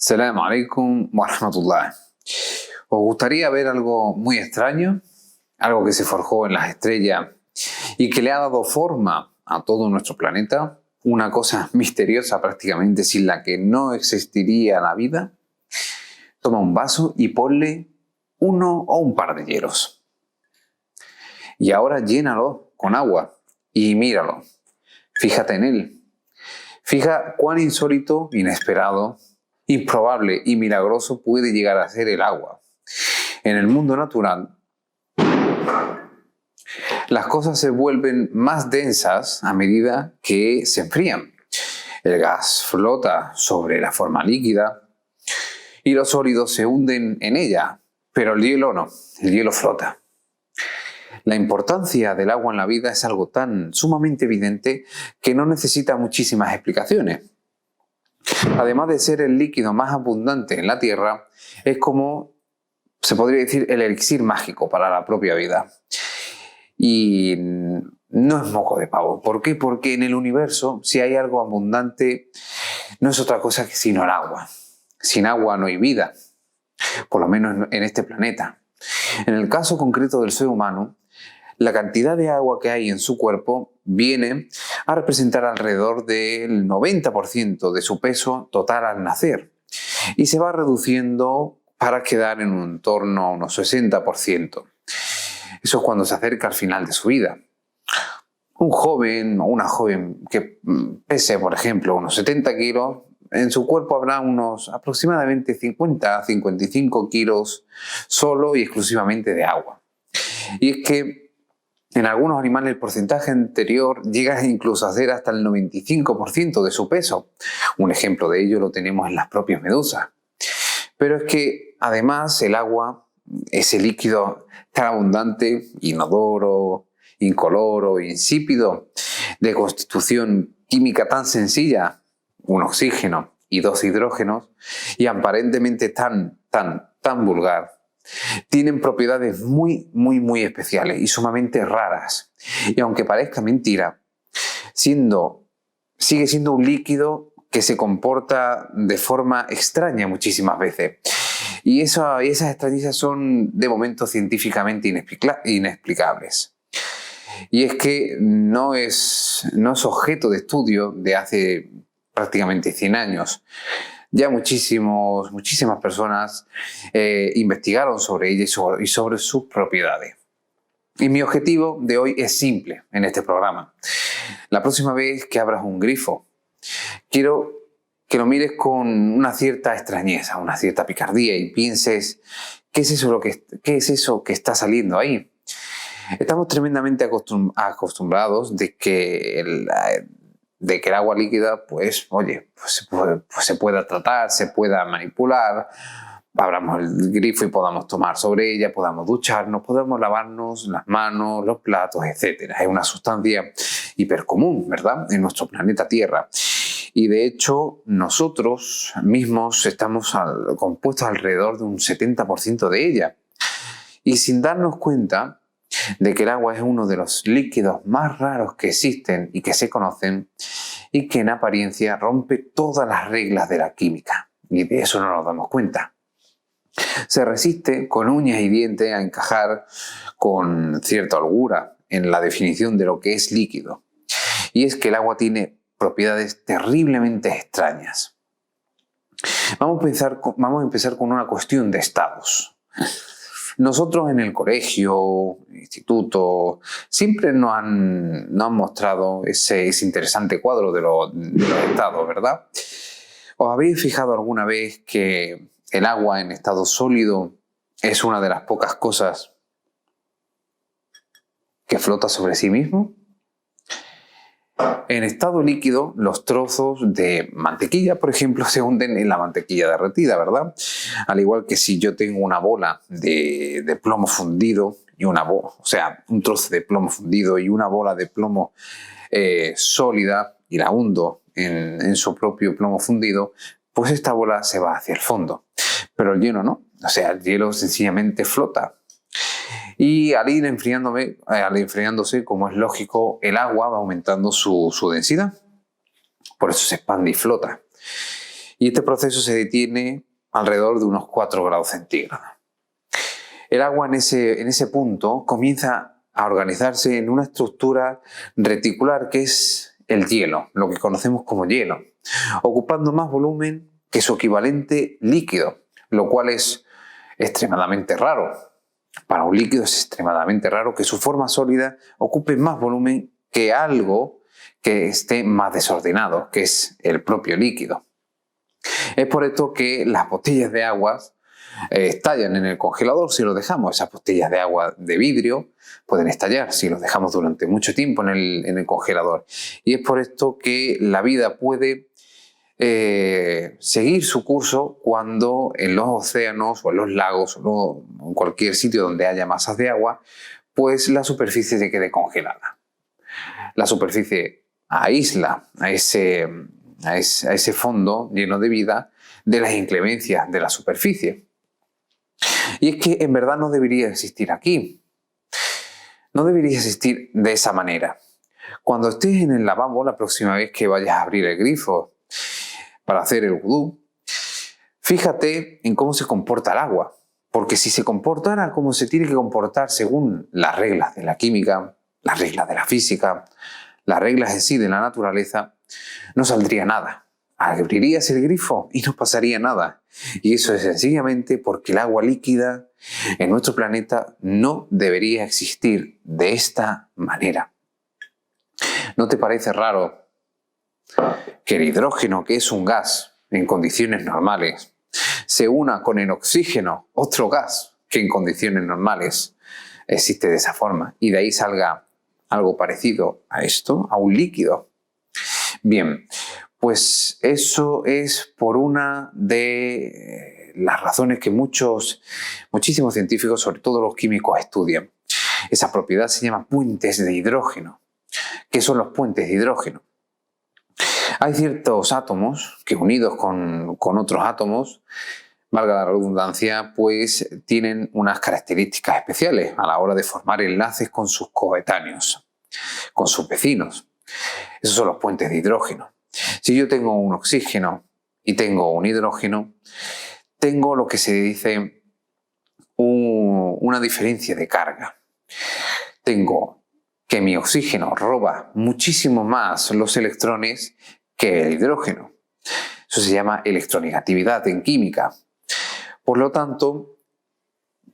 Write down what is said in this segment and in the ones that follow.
Assalamu alaikum wa rahmatullah. ¿Os gustaría ver algo muy extraño? Algo que se forjó en las estrellas y que le ha dado forma a todo nuestro planeta. Una cosa misteriosa prácticamente sin la que no existiría la vida. Toma un vaso y ponle uno o un par de hielos. Y ahora llénalo con agua y míralo. Fíjate en él. Fija cuán insólito, inesperado, improbable y milagroso puede llegar a ser el agua. En el mundo natural, las cosas se vuelven más densas a medida que se enfrían. El gas flota sobre la forma líquida y los sólidos se hunden en ella, pero el hielo no, el hielo flota. La importancia del agua en la vida es algo tan sumamente evidente que no necesita muchísimas explicaciones. Además de ser el líquido más abundante en la Tierra, es como, se podría decir, el elixir mágico para la propia vida. Y no es moco de pavo. ¿Por qué? Porque en el universo, si hay algo abundante, no es otra cosa que sino el agua. Sin agua no hay vida, por lo menos en este planeta. En el caso concreto del ser humano, la cantidad de agua que hay en su cuerpo viene a representar alrededor del 90% de su peso total al nacer y se va reduciendo para quedar en un torno a unos 60%. Eso es cuando se acerca al final de su vida. Un joven o una joven que pese, por ejemplo, unos 70 kilos, en su cuerpo habrá unos aproximadamente 50 a 55 kilos solo y exclusivamente de agua. Y es que en algunos animales el porcentaje anterior llega incluso a ser hasta el 95% de su peso. Un ejemplo de ello lo tenemos en las propias medusas. Pero es que además el agua, ese líquido tan abundante, inodoro, incoloro, insípido, de constitución química tan sencilla, un oxígeno y dos hidrógenos, y aparentemente tan vulgar, tienen propiedades muy especiales y sumamente raras. Y aunque parezca mentira, sigue siendo un líquido que se comporta de forma extraña muchísimas veces. Y esas extrañezas son de momento científicamente inexplicables. Y es que no es objeto de estudio de hace prácticamente 100 años. Ya muchísimas personas investigaron sobre ella y sobre sus propiedades. Y mi objetivo de hoy es simple en este programa. La próxima vez que abras un grifo, quiero que lo mires con una cierta extrañeza, una cierta picardía y pienses, ¿qué es eso que está saliendo ahí? Estamos tremendamente acostumbrados de que el agua líquida, pues se pueda tratar, se pueda manipular, abramos el grifo y podamos tomar sobre ella, podamos ducharnos, podamos lavarnos las manos, los platos, etc. Es una sustancia hipercomún, ¿verdad?, en nuestro planeta Tierra. Y de hecho, nosotros mismos estamos compuestos alrededor de un 70% de ella. Y sin darnos cuenta de que el agua es uno de los líquidos más raros que existen y que se conocen y que en apariencia rompe todas las reglas de la química. Y de eso no nos damos cuenta. Se resiste con uñas y dientes a encajar con cierta holgura en la definición de lo que es líquido. Y es que el agua tiene propiedades terriblemente extrañas. Vamos a empezar con una cuestión de estados. Nosotros en el colegio, instituto, siempre nos han mostrado ese interesante cuadro de los estados, ¿verdad? ¿Os habéis fijado alguna vez que el agua en estado sólido es una de las pocas cosas que flota sobre sí mismo? En estado líquido, los trozos de mantequilla, por ejemplo, se hunden en la mantequilla derretida, ¿verdad? Al igual que si yo tengo una bola de plomo fundido y un trozo de plomo fundido y una bola de plomo sólida y la hundo en su propio plomo fundido, pues esta bola se va hacia el fondo. Pero el hielo no. O sea, el hielo sencillamente flota. Y al ir enfriándose, como es lógico, el agua va aumentando su densidad. Por eso se expande y flota. y este proceso se detiene alrededor de unos 4 grados centígrados. El agua en ese punto comienza a organizarse en una estructura reticular que es el hielo, lo que conocemos como hielo, ocupando más volumen que su equivalente líquido, lo cual es extremadamente raro. Para un líquido es extremadamente raro que su forma sólida ocupe más volumen que algo que esté más desordenado, que es el propio líquido. Es por esto que las botellas de agua estallan en el congelador si lo dejamos. Esas botellas de agua de vidrio pueden estallar si los dejamos durante mucho tiempo en el congelador. Y es por esto que la vida puede seguir su curso cuando en los océanos o en los lagos o en cualquier sitio donde haya masas de agua, pues la superficie se quede congelada. La superficie aísla a ese fondo lleno de vida de las inclemencias de la superficie. Y es que en verdad no debería existir aquí. No debería existir de esa manera. Cuando estés en el lavabo, la próxima vez que vayas a abrir el grifo para hacer el vudú, fíjate en cómo se comporta el agua. Porque si se comportara como se tiene que comportar según las reglas de la química, las reglas de la física, las reglas en sí de la naturaleza, no saldría nada. Abrirías el grifo y no pasaría nada. Y eso es sencillamente porque el agua líquida en nuestro planeta no debería existir de esta manera. ¿No te parece raro que el hidrógeno, que es un gas en condiciones normales, se una con el oxígeno, otro gas que en condiciones normales existe de esa forma, y de ahí salga algo parecido a esto, a un líquido? Bien, pues eso es por una de las razones que muchísimos científicos, sobre todo los químicos, estudian. Esa propiedad se llama puentes de hidrógeno. ¿Qué son los puentes de hidrógeno? Hay ciertos átomos que, unidos con otros átomos, valga la redundancia, pues tienen unas características especiales a la hora de formar enlaces con sus coetáneos, con sus vecinos. Esos son los puentes de hidrógeno. Si yo tengo un oxígeno y tengo un hidrógeno, tengo lo que se dice una diferencia de carga. Tengo que mi oxígeno roba muchísimo más los electrones que el hidrógeno. Eso se llama electronegatividad en química. Por lo tanto,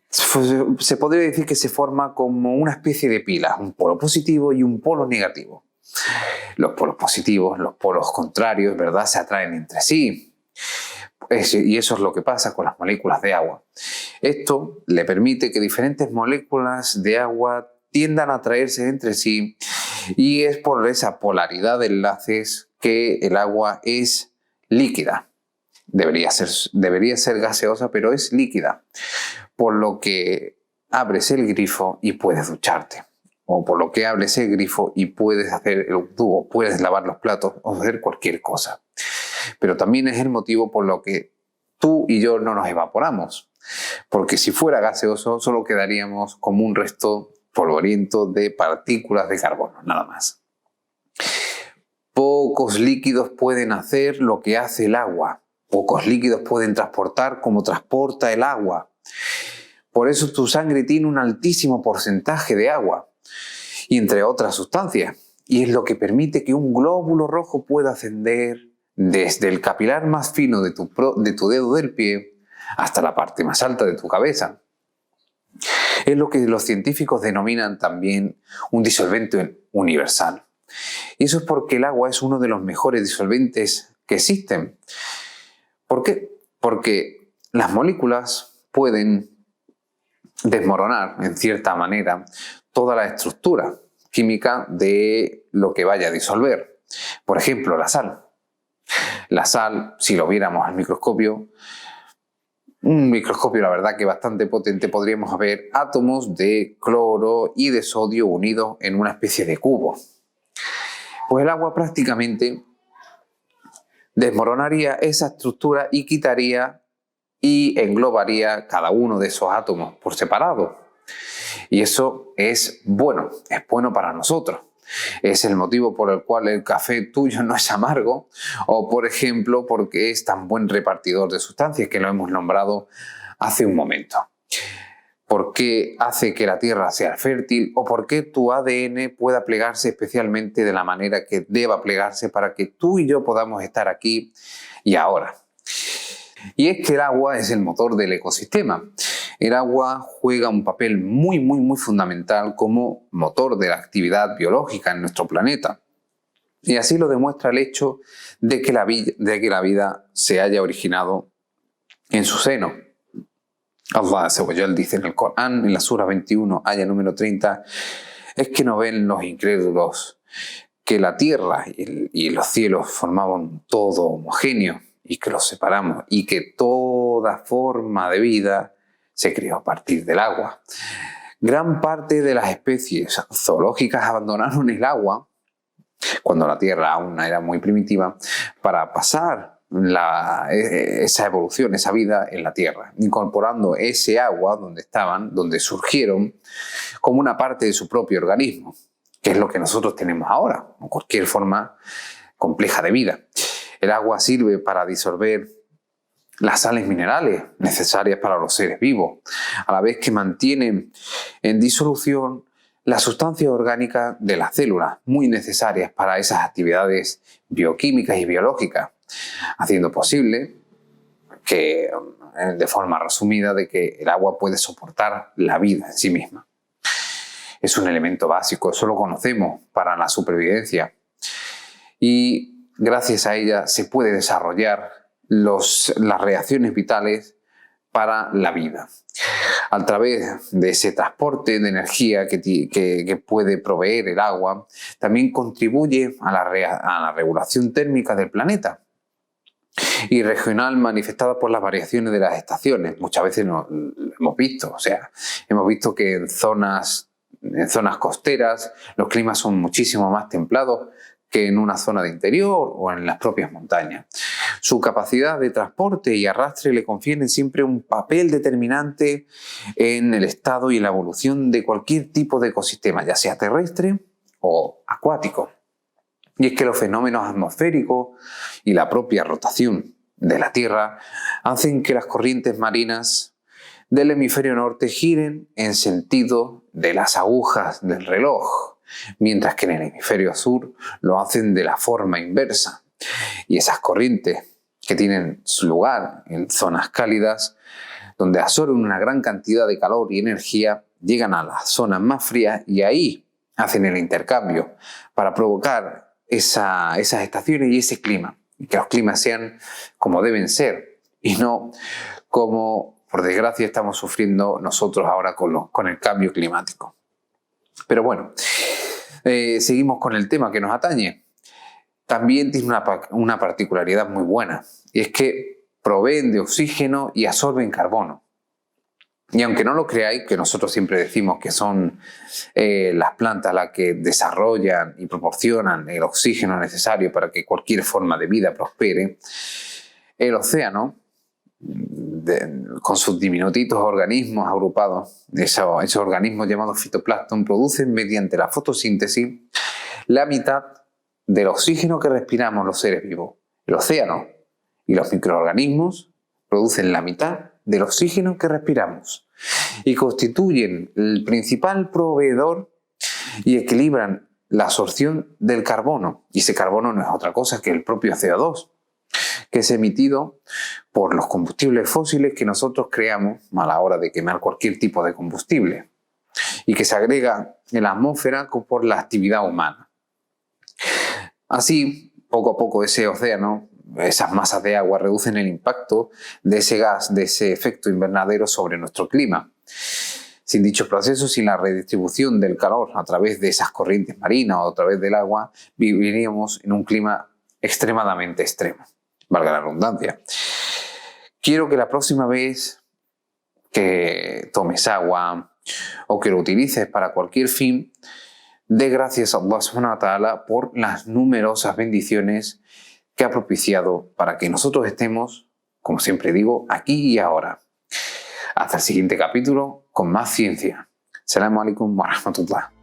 se podría decir que se forma como una especie de pila, un polo positivo y un polo negativo. Los polos positivos, los polos contrarios, ¿verdad?, se atraen entre sí. Y eso es lo que pasa con las moléculas de agua. Esto le permite que diferentes moléculas de agua tiendan a atraerse entre sí, y es por esa polaridad de enlaces que el agua es líquida. Debería ser gaseosa, pero es líquida. Por lo que abres el grifo y puedes ducharte. O por lo que abres el grifo y puedes hacer el vudú, o puedes lavar los platos o hacer cualquier cosa. Pero también es el motivo por lo que tú y yo no nos evaporamos. Porque si fuera gaseoso, solo quedaríamos como un resto polvoriento de partículas de carbono, nada más. Pocos líquidos pueden hacer lo que hace el agua. Pocos líquidos pueden transportar como transporta el agua. Por eso tu sangre tiene un altísimo porcentaje de agua, y entre otras sustancias. Y es lo que permite que un glóbulo rojo pueda ascender desde el capilar más fino de tu dedo del pie hasta la parte más alta de tu cabeza. Es lo que los científicos denominan también un disolvente universal. Y eso es porque el agua es uno de los mejores disolventes que existen. ¿Por qué? Porque las moléculas pueden desmoronar, en cierta manera, toda la estructura química de lo que vaya a disolver. Por ejemplo, la sal. La sal, si lo viéramos al microscopio, un microscopio, la verdad, que bastante potente, podríamos ver átomos de cloro y de sodio unidos en una especie de cubo. Pues el agua prácticamente desmoronaría esa estructura y quitaría y englobaría cada uno de esos átomos por separado. Y eso es bueno para nosotros. Es el motivo por el cual el café tuyo no es amargo, o por ejemplo porque es tan buen repartidor de sustancias, que lo hemos nombrado hace un momento. ¿Por qué hace que la tierra sea fértil? ¿O por qué tu ADN pueda plegarse especialmente de la manera que deba plegarse para que tú y yo podamos estar aquí y ahora? Y es que el agua es el motor del ecosistema. El agua juega un papel muy fundamental como motor de la actividad biológica en nuestro planeta. Y así lo demuestra el hecho de que la vida se haya originado en su seno. Allah Azza wa Jal dice en el Corán, en la Sura 21, aya número 30, es que no ven los incrédulos que la tierra y los cielos formaban un todo homogéneo y que los separamos y que toda forma de vida se creó a partir del agua. Gran parte de las especies zoológicas abandonaron el agua cuando la tierra aún era muy primitiva para pasar esa evolución, esa vida en la tierra, incorporando ese agua donde estaban, donde surgieron, como una parte de su propio organismo, que es lo que nosotros tenemos ahora, o cualquier forma compleja de vida. El agua sirve para disolver las sales minerales necesarias para los seres vivos, a la vez que mantienen en disolución las sustancias orgánicas de las células, muy necesarias para esas actividades bioquímicas y biológicas, haciendo posible que, de forma resumida, de que el agua puede soportar la vida en sí misma. Es un elemento básico, eso lo conocemos para la supervivencia. Y gracias a ella se puede desarrollar las reacciones vitales para la vida. A través de ese transporte de energía que puede proveer el agua, también contribuye a la regulación térmica del planeta y regional, manifestada por las variaciones de las estaciones. Muchas veces lo hemos visto, hemos visto que en zonas costeras los climas son muchísimo más templados que en una zona de interior o en las propias montañas. Su capacidad de transporte y arrastre le confieren siempre un papel determinante en el estado y la evolución de cualquier tipo de ecosistema, ya sea terrestre o acuático. Y es que los fenómenos atmosféricos y la propia rotación de la Tierra hacen que las corrientes marinas del hemisferio norte giren en sentido de las agujas del reloj, mientras que en el hemisferio sur lo hacen de la forma inversa. Y esas corrientes que tienen su lugar en zonas cálidas, donde absorben una gran cantidad de calor y energía, llegan a las zonas más frías y ahí hacen el intercambio para provocar esas estaciones y ese clima, y que los climas sean como deben ser y no como, por desgracia, estamos sufriendo nosotros ahora con el cambio climático. Pero bueno, seguimos con el tema que nos atañe. También tiene una particularidad muy buena, y es que proveen de oxígeno y absorben carbono. Y aunque no lo creáis, que nosotros siempre decimos que son las plantas las que desarrollan y proporcionan el oxígeno necesario para que cualquier forma de vida prospere, el océano, con sus diminutitos organismos agrupados, esos organismos llamados fitoplancton, producen mediante la fotosíntesis la mitad del oxígeno que respiramos los seres vivos. El océano y los microorganismos producen la mitad del oxígeno que respiramos y constituyen el principal proveedor y equilibran la absorción del carbono. Y ese carbono no es otra cosa que el propio CO2, que es emitido por los combustibles fósiles que nosotros creamos a la hora de quemar cualquier tipo de combustible y que se agrega en la atmósfera por la actividad humana. Así, poco a poco ese océano, esas masas de agua reducen el impacto de ese gas, de ese efecto invernadero sobre nuestro clima. Sin dicho proceso, sin la redistribución del calor a través de esas corrientes marinas o a través del agua, viviríamos en un clima extremadamente extremo, valga la redundancia. Quiero que la próxima vez que tomes agua o que lo utilices para cualquier fin, dé gracias a Allah subhanahu wa ta'ala por las numerosas bendiciones que ha propiciado para que nosotros estemos, como siempre digo, aquí y ahora. Hasta el siguiente capítulo con más ciencia. Assalamu alaikum wa rahmatullah.